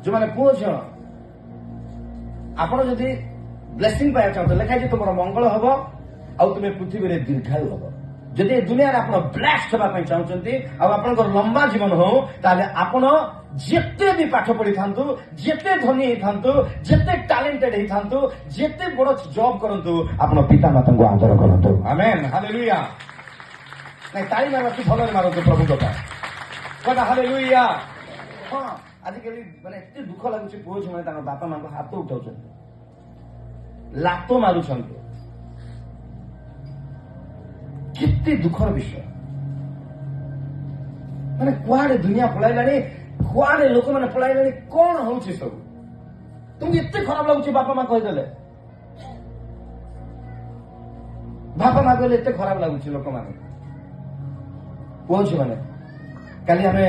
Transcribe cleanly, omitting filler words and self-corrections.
ଯୋଉମାନେ ପୁଅ ଝିଅ ଆପଣ ଯଦି ବ୍ଲେସିଂ ପାଇବାକୁ ଚାହୁଁଛନ୍ତି, ଲେଖା ହେଇଛି ତୁମର ମଙ୍ଗଳ ହବ ଆଉ ତୁମେ ପୃଥିବୀରେ ଦୀର୍ଘାୟୁ ହବ। ଯଦି ଏ ଦୁନିଆରେ ଆପଣ ବ୍ଲେସ୍ଡ ହେବା ପାଇଁ ଚାହୁଁଛନ୍ତି ଆଉ ଆପଣଙ୍କର ଲମ୍ବା ଜୀବନ ହଉ, ତାହେଲେ ଆପଣ ଯେତେ ବି ପାଠ ପଢିଥାନ୍ତୁ, ଯେତେ ଧନୀ ହେଇଥାନ୍ତୁ, ଯେତେ ଟ୍ୟାଲେଣ୍ଟେଡ ହେଇଥାନ୍ତୁ, ଯେତେ ବଡ ଜବ୍ କରନ୍ତୁ, ଆପଣ ପିତା ମାତାଙ୍କୁ ଆଦର କରନ୍ତୁ। ଆମେନ୍, ହାଲେଲୁୟା। ନାଇଁ ତାଳି ମାରନ୍ତୁ, ଭଲରେ ମାରନ୍ତୁ ପ୍ରଭୁଙ୍କ ପାଇଁ। କହିବା ହାଲେଲୁୟା। ହଁ, ଆଜିକାଲି ମାନେ ଏତେ ଦୁଃଖ ଲାଗୁଛି, ପୁଅ ଝିଅମାନେ ତାଙ୍କ ବାପା ମାଙ୍କ ହାତ ଉଠାଉଛନ୍ତି, ଲାତ ମାରୁଛନ୍ତି। କେତେ ଦୁଃଖର ବିଷୟ। ମାନେ କୁଆଡେ ଦୁନିଆ ପଳାଇଲାଣି, କୁଆଡେ ଲୋକମାନେ ପଳାଇଲାଣି, କଣ ହଉଛି ସବୁ? ତୁମକୁ ଏତେ ଖରାପ ଲାଗୁଛି ବାପା ମା କହିଦେଲେ? ବାପା ମା କହିଲେ ଏତେ ଖରାପ ଲାଗୁଛି ଲୋକମାନେ, ପୁଅ ଝିଅ ମାନେ। କାଲି ଆମେ